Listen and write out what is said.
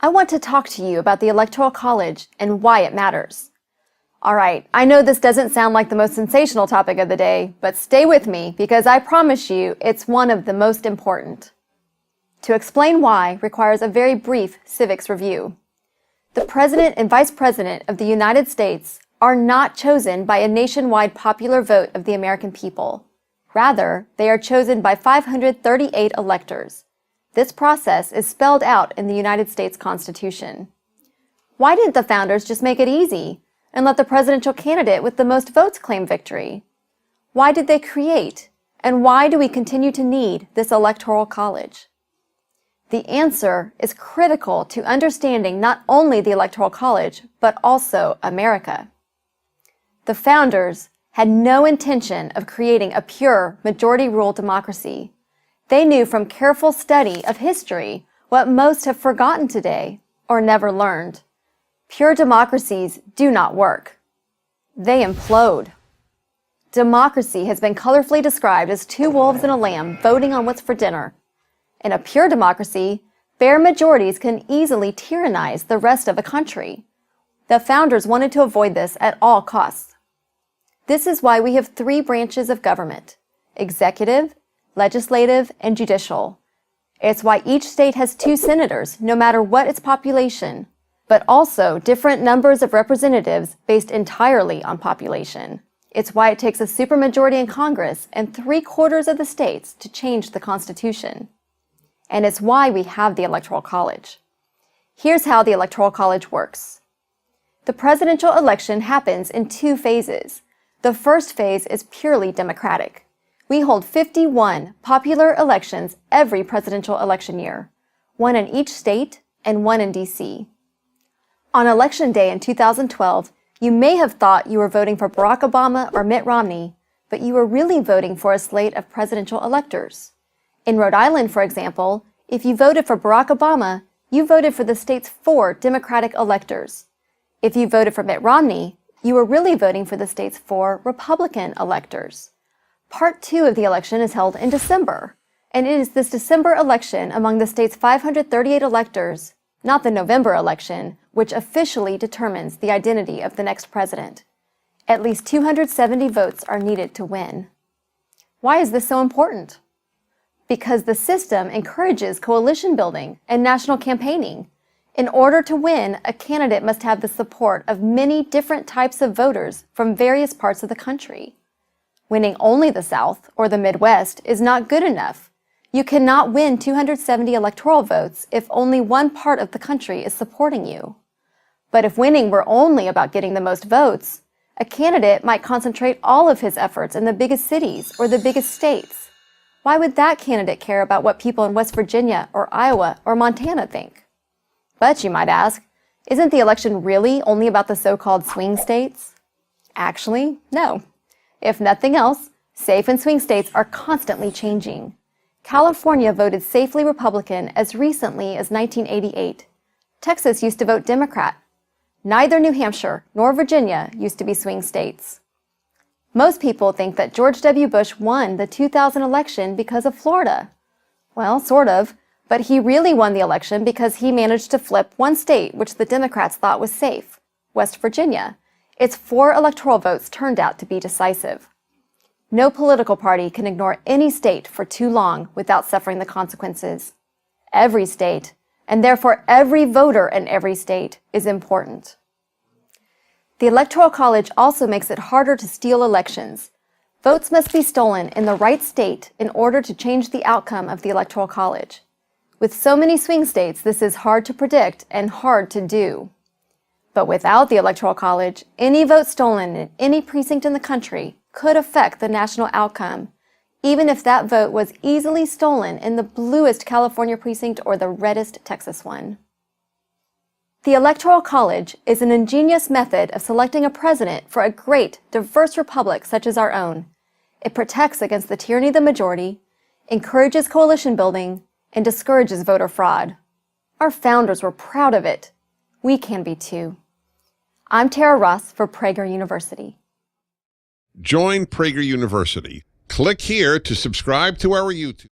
I want to talk to you about the Electoral College and why it matters. All right, I know this doesn't sound like the most sensational topic of the day, but stay with me because I promise you it's one of the most important. To explain why requires a very brief civics review. The President and Vice President of the United States are not chosen by a nationwide popular vote of the American people. Rather, they are chosen by 538 electors. This process is spelled out in the United States Constitution. Why didn't the founders just make it easy and let the presidential candidate with the most votes claim victory? Why did they create, and why do we continue to need this electoral college? The answer is critical to understanding not only the Electoral College, but also America. The founders had no intention of creating a pure majority rule democracy. They knew from careful study of history what most have forgotten today or never learned. Pure democracies do not work. They implode. Democracy has been colorfully described as two wolves and a lamb voting on what's for dinner. In a pure democracy, bare majorities can easily tyrannize the rest of the country. The founders wanted to avoid this at all costs. This is why we have three branches of government: executive, legislative, and judicial. It's why each state has 2 senators, no matter what its population, but also different numbers of representatives based entirely on population. It's why it takes a supermajority in Congress and 3/4 of the states to change the Constitution. And it's why we have the Electoral College. Here's how the Electoral College works. The presidential election happens in 2 phases. The first phase is purely democratic. We hold 51 popular elections every presidential election year, 1 in each state and 1 in DC. On Election Day in 2012, you may have thought you were voting for Barack Obama or Mitt Romney, but you were really voting for a slate of presidential electors. In Rhode Island, for example, if you voted for Barack Obama, you voted for the state's 4 Democratic electors. If you voted for Mitt Romney, you were really voting for the state's 4 Republican electors. Part 2 of the election is held in December, and it is this December election among the state's 538 electors, not the November election, which officially determines the identity of the next president. At least 270 votes are needed to win. Why is this so important? Because the system encourages coalition building and national campaigning. In order to win, a candidate must have the support of many different types of voters from various parts of the country. Winning only the South or the Midwest is not good enough. You cannot win 270 electoral votes if only one part of the country is supporting you. But if winning were only about getting the most votes, a candidate might concentrate all of his efforts in the biggest cities or the biggest states. Why would that candidate care about what people in West Virginia or Iowa or Montana think? But you might ask, isn't the election really only about the so-called swing states? Actually, no. If nothing else, safe and swing states are constantly changing. California voted safely Republican as recently as 1988. Texas used to vote Democrat. Neither New Hampshire nor Virginia used to be swing states. Most people think that George W. Bush won the 2000 election because of Florida. Well, sort of, but he really won the election because he managed to flip one state which the Democrats thought was safe, West Virginia. Its 4 electoral votes turned out to be decisive. No political party can ignore any state for too long without suffering the consequences. Every state, and therefore every voter in every state, is important. The Electoral College also makes it harder to steal elections. Votes must be stolen in the right state in order to change the outcome of the Electoral College. With so many swing states, this is hard to predict and hard to do. But without the Electoral College, any vote stolen in any precinct in the country could affect the national outcome, even if that vote was easily stolen in the bluest California precinct or the reddest Texas one. The Electoral College is an ingenious method of selecting a president for a great, diverse republic such as our own. It protects against the tyranny of the majority, encourages coalition building, and discourages voter fraud. Our founders were proud of it. We can be too. I'm Tara Ross for Prager University. Join Prager University. Click here to subscribe to our YouTube.